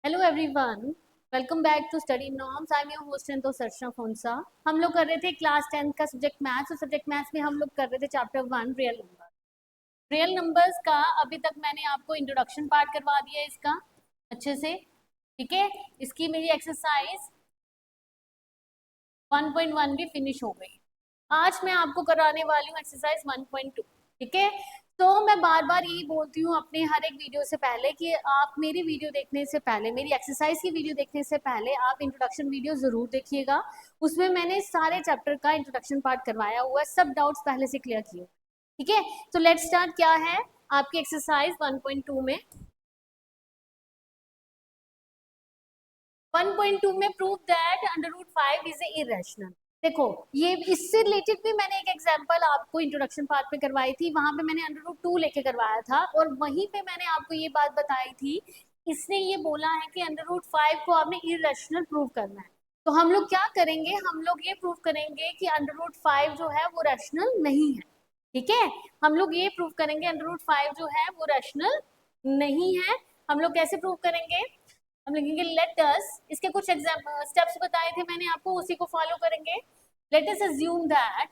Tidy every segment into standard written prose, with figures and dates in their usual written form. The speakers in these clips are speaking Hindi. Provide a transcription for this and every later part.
Hello everyone, welcome back to study norms. I am your host तो सर्चना फोनसा। हम लोग कर रहे थे क्लास 10 का सब्जेक्ट मैथ्स और सब्जेक्ट मैथ्स में हम लोग कर रहे थे chapter 1 real number. Real numbers का अभी तक मैंने आपको इंट्रोडक्शन पार्ट करवा दिया है इसका अच्छे से, ठीक है। इसकी मेरी एक्सरसाइज 1.1 भी फिनिश हो गई। आज मैं आपको कराने वाली हूँ एक्सरसाइज 1.2, ठीक है। तो मैं बार बार यही बोलती हूँ अपने हर एक वीडियो से पहले कि आप मेरी वीडियो देखने से पहले, मेरी एक्सरसाइज की वीडियो देखने से पहले आप इंट्रोडक्शन वीडियो जरूर देखिएगा। उसमें मैंने सारे चैप्टर का इंट्रोडक्शन पार्ट करवाया हुआ है, सब डाउट्स पहले से क्लियर किए, ठीक है। तो लेट्स स्टार्ट। क्या है आपकी एक्सरसाइज 1.2 में? 1.2 में prove that √5 is a irrational. देखो, ये इससे रिलेटेड भी मैंने एक एग्जांपल आपको इंट्रोडक्शन पार्ट में करवाई थी, वहां पे मैंने √2 लेके करवाया था और वहीं पे मैंने आपको ये बात बताई थी, इसने ये बोला है कि √5 को आपने इरेशनल प्रूव करना है। तो हम लोग क्या करेंगे, हम लोग ये प्रूव करेंगे कि √5 जो है वो रैशनल नहीं है, ठीक है। हम लोग ये प्रूव करेंगे √5 जो है वो रैशनल नहीं है। हम लोग कैसे प्रूव करेंगे? हम लिखेंगे लेट अस, इसके कुछ एग्जांपल स्टेप्स बताए थे मैंने आपको, उसी को फॉलो करेंगे। Let us assume that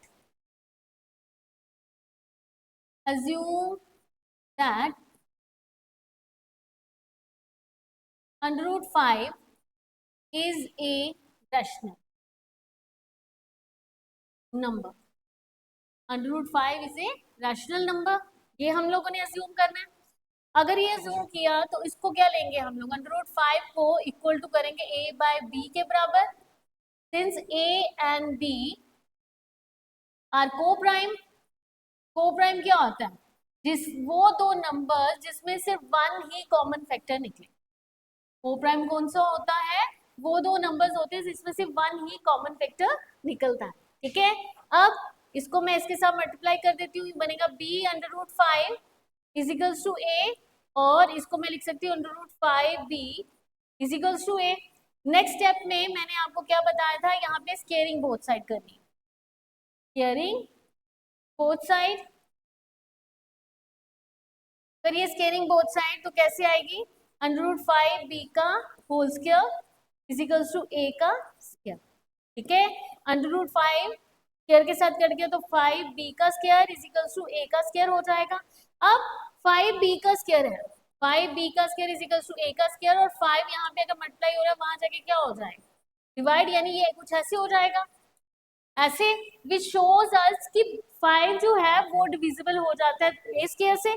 √5 is a rational number। √5 is a rational number, ये हम लोगों ने assume करना है। अगर ये assume किया तो इसको क्या लेंगे हम लोग, √5 को इक्वल टू करेंगे a बाय b के बराबर। Since a and b are coprime, coprime क्या होता है? वो दो नंबर जिसमें सिर्फ वन ही कॉमन फैक्टर निकले। को-प्राइम कौन सा होता है? वो दो नंबर्स होते हैं जिसमें सिर्फ वन ही कॉमन फैक्टर निकलता है, ठीक है। अब इसको मैं इसके साथ मल्टीप्लाई कर देती हूँ, बनेगा b√5 इजिकल्स टू a, और इसको मैं लिख सकती हूँ √5b equals to a। Next step में मैंने आपको क्या बताया था, यहाँ पे स्केयरिंग बोथ साइड करनी, स्केयरिंग बोथ साइड। करिए स्केयरिंग बोथ साइड, तो कैसे आएगी, √5b का whole square equals to a का स्क्वायर, ठीक है। √5 स्क्वायर के साथ कट गया तो 5b का स्क्वायर इजिकल्स टू a का स्क्वायर हो जाएगा। अब 5b का स्क्वायर है, 5b का स्क्वायर इजिकल्स टू a का स्क्वायर, और 5 यहाँ पे अगर मल्टीप्लाई हो रहा है वहां जाके क्या हो जाएगा, डिवाइड, यानी ये कुछ ऐसे हो जाएगा ऐसे, विच शोज अस कि 5 जो है वो डिविजिबल हो जाता है a स्क्वायर से।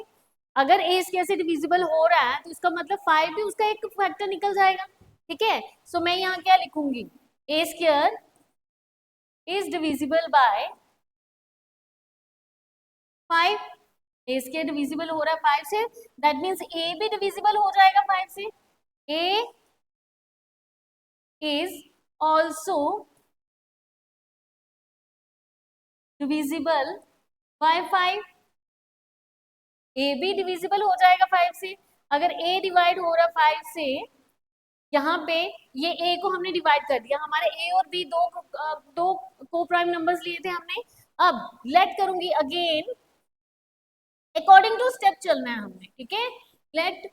अगर a स्क्वायर से डिविजिबल हो रहा है तो इसका मतलब 5 भी उसका एक फैक्टर निकल जाएगा, ठीक है। सो मैं यहाँ क्या लिखूंगी, a square is divisible by 5। a square divisible हो रहा है 5 से, दैट मीन्स a भी डिविजिबल हो जाएगा 5 से। a is also divisible by 5। a भी डिविजिबल हो जाएगा 5 से। अगर a डिवाइड हो रहा 5 से, यहाँ पे ये a को हमने डिवाइड कर दिया, हमारे a और b दो को प्राइम नंबर्स लिए थे हमने। अब लेट करूंगी अगेन, अकॉर्डिंग टू स्टेप चलना है हमें, ठीक है। लेट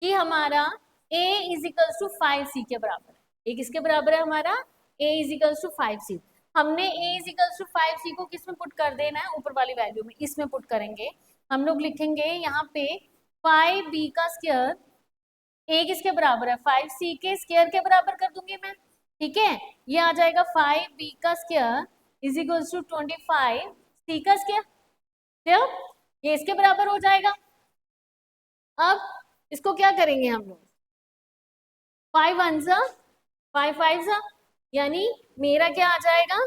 कि हमारा a इजिकल्स टू 5c के बराबर है। a किसके बराबर है हमारा, a इजिकल्स टू 5c। हमने a इजिकल्स टू 5c को किस में पुट कर देना है, ऊपर वाली वैल्यू में, इसमें पुट करेंगे। हम लोग लिखेंगे यहाँ पे 5b का स्क्वायर, a किसके बराबर है, 5c के स्क्वायर के बराबर कर दूंगी मैं, ठीक है। ये आ जाएगा 5b का square is equals to 25c का स्क्वायर, तो ये इसके बराबर हो जाएगा। अब इसको क्या करेंगे हम लोग, 5 1 जा 5 5 जा, यानी मेरा क्या आ जाएगा,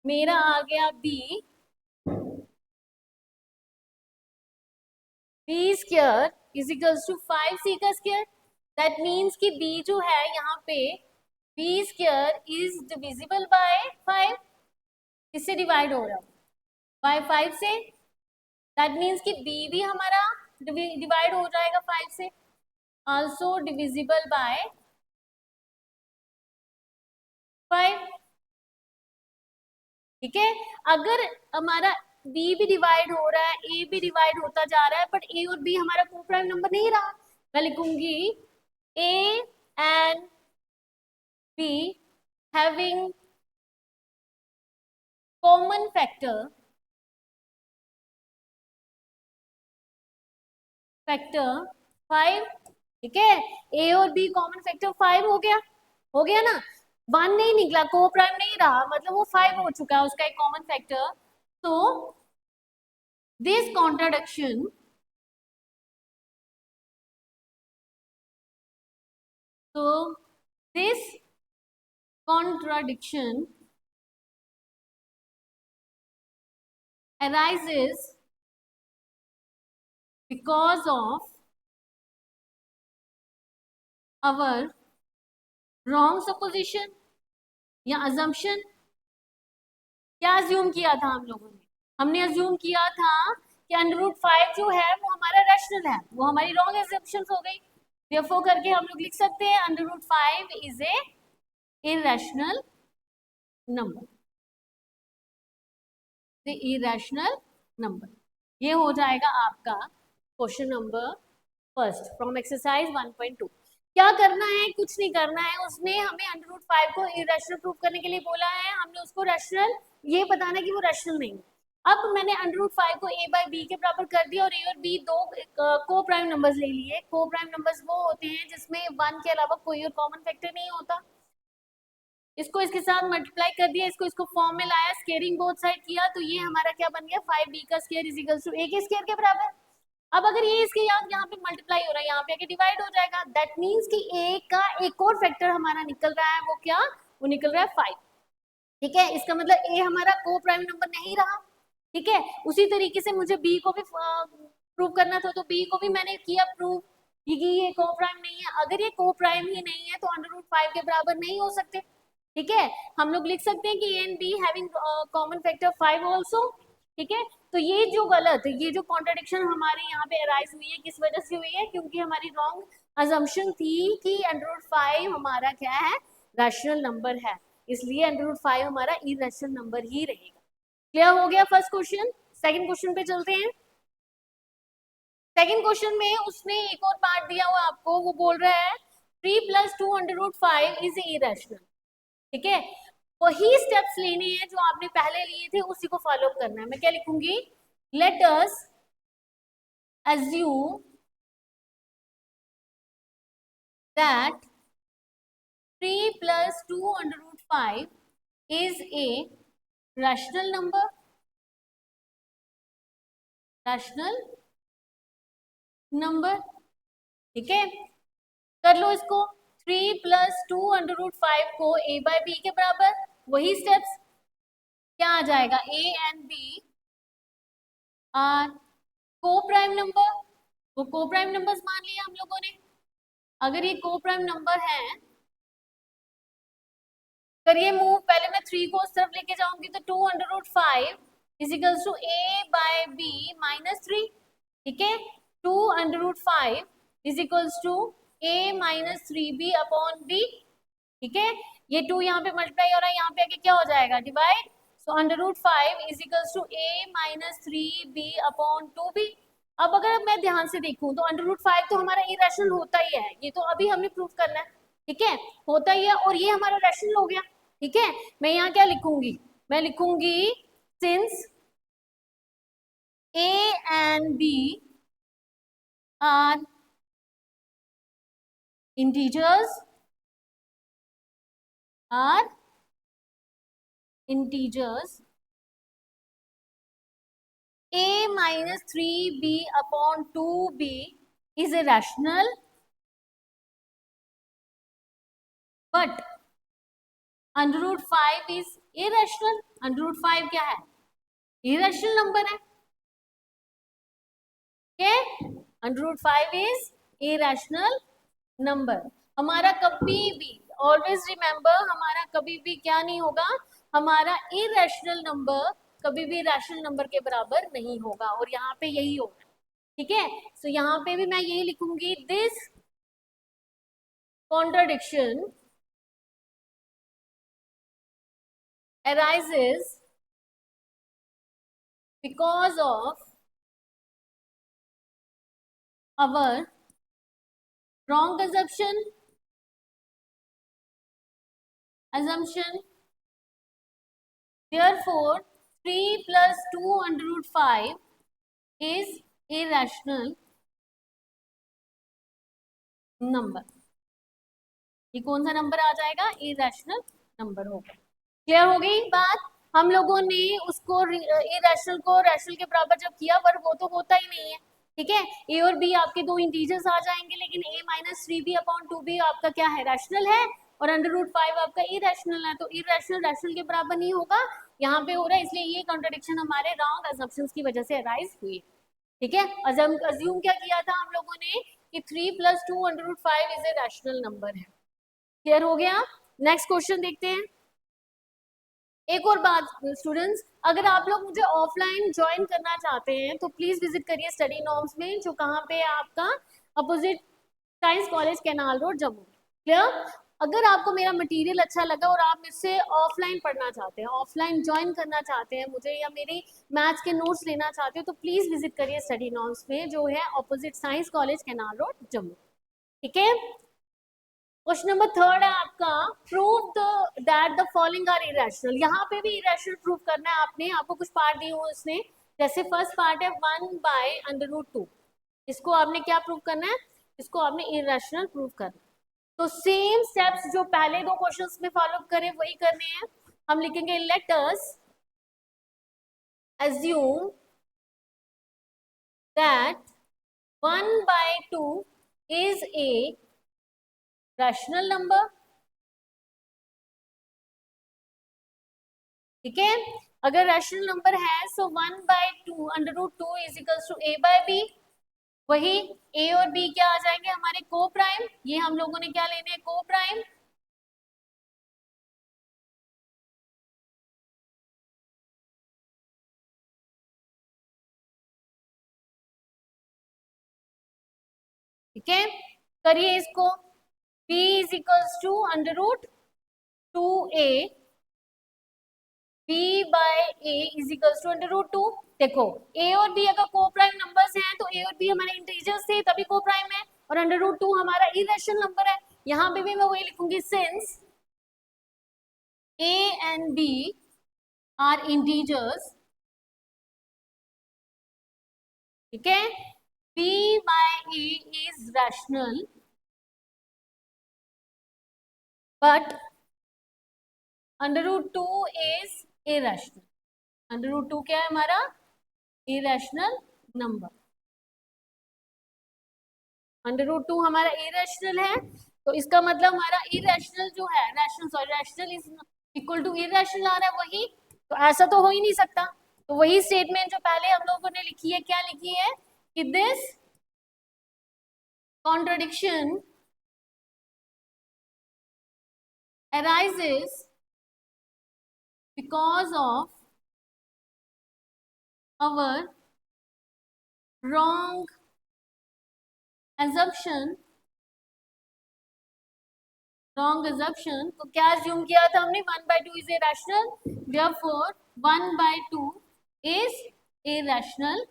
मेरा आ गया b square is equals to 5c का स्क्वायर। दैट मीन्स कि b जो है यहाँ पे b square is divisible by 5, इससे डिवाइड हो रहा है बाय 5 से। दैट मीन्स कि b भी हमारा डिवाइड हो जाएगा 5 से, आल्सो डिविजिबल बाय 5, ठीक है। अगर हमारा बी भी डिवाइड हो रहा है, ए भी डिवाइड होता जा रहा है, बट ए और बी हमारा को प्राइम नंबर नहीं रहा। मैं लिखूंगी ए and be having common factor factor 5। ठीक है, ए और बी कॉमन फैक्टर 5 हो गया ना, 1 नहीं निकला, को प्राइम नहीं रहा, मतलब वो 5 हो चुका है उसका एक कॉमन फैक्टर। तो दिस कॉन्ट्राडिक्शन तो this contradiction arises because of our wrong supposition या assumption। क्या अज्यूम किया था हम लोगों ने? हमने अज्यूम किया था कि √5 जो है वो हमारा रैशनल है, वो हमारी रॉन्ग एजम्पशन हो गई। therefore करके हम लोग लिख सकते हैं √5 is a irrational number, irrational number. ये हो जाएगा आपका question number first from exercise 1.2। क्या करना है? कुछ नहीं करना है, उसने हमें √5 को इरेशनल प्रूव करने के लिए बोला है, हमने उसको रैशनल ये बताना है कि वो रैशनल नहीं। अब मैंने √5 को a बाई बी के बराबर कर दिया और a और b दो को प्राइम नंबर्स ले लिए। को प्राइम नंबर्स वो होते हैं जिसमें 1 के अलावा कोई और कॉमन फैक्टर नहीं होता। इसको इसके साथ मल्टीप्लाई कर दिया, इसको फॉर्म में लाया, स्केयरिंग बोथ साइड किया, तो ये हमारा क्या बन गया 5b का square is equal to a के स्केयर के बराबर। अब अगर ये इसके यहाँ पे मल्टीप्लाई हो रहा है, यहाँ पे आके डिवाइड हो जाएगा, दैट मीन्स कि a का एक और फैक्टर हमारा निकल रहा है, वो क्या? वो निकल रहा है 5। ठीक है, इसका मतलब a हमारा को प्राइम नंबर नहीं रहा। ठीक है, उसी तरीके से मुझे b को भी प्रूव करना था, तो b को भी मैंने किया प्रूव कि ये को प्राइम नहीं है। अगर ये को प्राइम ही नहीं है तो √5 के बराबर नहीं हो सकते। ठीक है, हम लोग लिख सकते हैं कि ए and be having common factor 5 also. ठीक है, तो ये जो गलत है, ये जो कॉन्ट्रडिक्शन हमारे यहाँ पे अराइज हुई है, किस वजह से हुई है? क्योंकि हमारी रॉन्ग अजम्पशन थी कि √5 हमारा क्या है? रैशनल नंबर है, इसलिए √5 हमारा इरेशनल नंबर ही रहेगा। क्लियर हो गया फर्स्ट क्वेश्चन। सेकंड क्वेश्चन पे चलते हैं। सेकंड क्वेश्चन में उसने एक और पार्ट दिया हुआ आपको, वो बोल रहा है 3 + 2 √5 इज इरेशनल। ठीक है, वही स्टेप्स लेने हैं जो आपने पहले लिए थे, उसी को फॉलो करना है। मैं क्या लिखूंगी? Let us assume that 3 + 2 √5 is a rational number, rational number। ठीक है, कर लो इसको। 3 + 2 √5 को a बाई बी के बराबर, वही स्टेप्स, क्या आ जाएगा? a एंड b आर को प्राइम नंबर, वो को प्राइम नंबर्स मान लिया हम लोगों ने। अगर ये को प्राइम नंबर है, करिए मूव, पहले मैं 3 को उस तरफ लेके जाऊंगी, तो 2 √5 is equals to a by b minus 3। ठीक है, 2 √5 is equals to a minus 3b upon b। ठीक है, ये 2 यहाँ पे मल्टीप्लाई हो रहा है, यहाँ पे आके क्या हो जाएगा? Divide. So √5 is equals to a minus 3b upon 2b। अब अगर मैं ध्यान से देखूं तो √5 तो हमारा इरेशनल होता ही है, ये तो अभी हमने प्रूव करना है। ठीक है, होता ही है, और ये हमारा रैशनल हो गया। ठीक है, मैं यहाँ क्या लिखूंगी? मैं लिखूंगी since a and b are integers are integers a minus 3b upon 2b is a rational, but √5 is irrational। √5 क्या है? irrational नंबर है। √5 is irrational नंबर। हमारा कभी भी, ऑलवेज रिमेंबर, हमारा कभी भी क्या नहीं होगा? हमारा इरेशनल नंबर कभी भी रैशनल नंबर के बराबर नहीं होगा, और यहाँ पे यही होगा। ठीक है, सो यहाँ पे भी मैं यही लिखूंगी, this contradiction arises because of our wrong assumption, therefore 3 plus 2 under root 5 is irrational number. ये कौन सा नंबर आ जाएगा? इरेशनल नंबर होगा. क्लियर हो गई बात? हम लोगों ने उसको इरेशनल को रैशनल के बराबर जब किया, पर वो तो होता ही नहीं है. ठीक है, ए और बी आपके दो इंटीजर्स आ जाएंगे, लेकिन a minus 3b upon 2b आपका क्या है? रैशनल है, और अंडर रूट 5 आपका इरेशनल है. तो इरेशनल रैशनल के बराबर नहीं होगा, यहाँ पे हो रहा है. इसलिए ये कॉन्ट्रडिक्शन हमारे रॉन्ग असम्पशंस की वजह से अराइज हुई. ठीक है, अज्यूम क्या किया था हम लोगों ने कि 3 plus 2 under root 5 is a rational number है. क्लियर हो गया? नेक्स्ट क्वेश्चन देखते हैं. एक और बात स्टूडेंट्स, अगर आप लोग मुझे ऑफलाइन ज्वाइन करना चाहते हैं तो प्लीज विजिट करिए स्टडी नॉर्म्स में, जो कहाँ पे है आपका opposite science college canal road Jammu. Clear? अगर आपको मेरा मटेरियल अच्छा लगा और आप मुझसे ऑफलाइन पढ़ना चाहते हैं, ऑफलाइन ज्वाइन करना चाहते हैं मुझे, या मेरी मैथ्स के नोट्स लेना चाहते हो, तो प्लीज विजिट करिए स्टडी नॉर्म्स में, जो है opposite science college canal road Jammu. ठीक है. क्वेश्चन नंबर 3 है आपका, prove that the following are irrational. यहाँ पे भी इरेशनल प्रूव करना है आपने. आपको कुछ पार्ट दिए हुए उसने, जैसे फर्स्ट पार्ट है 1 बाय अंडर रूट 2. इसको आपने क्या प्रूव करना है? इसको आपने इरेशनल प्रूव करना है. तो सेम स्टेप्स जो पहले दो क्वेश्चंस में फॉलो करें वही करने हैं. हम लिखेंगे let us assume that 1 by 2 is a rational number. ठीक है, अगर रैशनल नंबर है so 1 by 2 under root 2 is equals to a by b. वही a और b क्या आ जाएंगे? हमारे को प्राइम. ये हम लोगों ने क्या लेने हैं? को प्राइम. ठीक है, करिए इसको. b is equals to under root 2a b by a is equals to under root 2. देखो a और b अगर को प्राइम नंबर्स हैं तो a और b हमारे इंटीजर्स थे तभी को प्राइम है, और अंडर रूट 2 हमारा इरेशनल नंबर है. यहाँ पे भी मैं वही लिखूंगी, since a and b are integers. ठीक है, b by a is rational but under root 2 is irrational. Under root 2 क्या है हमारा? Irrational number. अंडर रूट 2 हमारा इरेशनल है, तो इसका मतलब हमारा इरेशनल जो है, rational is equal to irrational आ रहा है वही. तो ऐसा तो हो ही नहीं सकता. तो वही स्टेटमेंट जो पहले हम लोगों ने लिखी है, क्या लिखी है कि this contradiction arises because of our wrong assumption. तो क्या assume किया था हमने? 1 by 2 is irrational, therefore 1 by 2 is irrational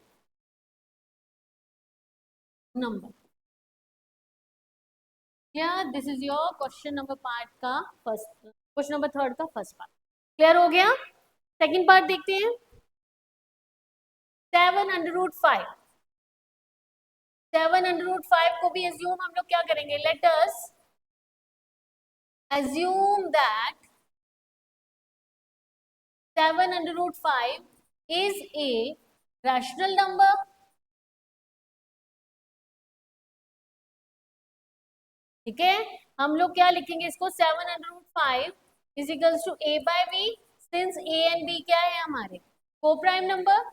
number. क्या? This is your question number part का फर्स्ट, क्वेश्चन नंबर 3 का फर्स्ट पार्ट. क्लियर हो गया? सेकंड पार्ट देखते हैं. 7 अंडर रूट 5. 7 अंडर रूट 5 को भी assume हम लोग क्या करेंगे? Let us assume that 7 under root 5 is a rational number. ठीक है, हम लोग क्या लिखेंगे इसको? 7 under root 5 is equals to a by b. Since a and b क्या है हमारे? को प्राइम नंबर.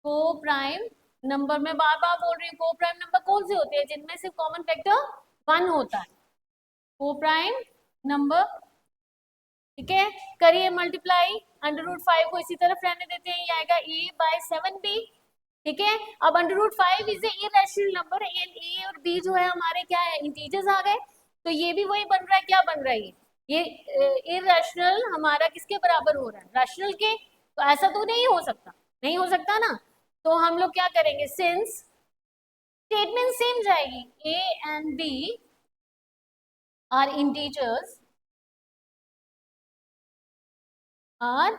को प्राइम नंबर में बार बार बोल रही हूँ, को प्राइम नंबर कौन से होते हैं? जिनमें सिर्फ कॉमन फैक्टर 1 होता है. को प्राइम नंबर. ठीक है, करिए मल्टीप्लाई. अंडर रूट 5 को इसी तरफ रहने देते हैं, ये आएगा a बाय 7b. ठीक है, अब under root 5 is a irrational number, and a और b जो है हमारे क्या है? इंटीजर्स आ गए. तो ये भी वही बन रहा है. क्या बन रहा है? ये इरेशनल हमारा किसके बराबर हो रहा है? रैशनल के. तो ऐसा तो नहीं हो सकता, नहीं हो सकता ना। तो हम लोग क्या करेंगे, सिंस स्टेटमेंट सेम जाएगी, A and B are integers, are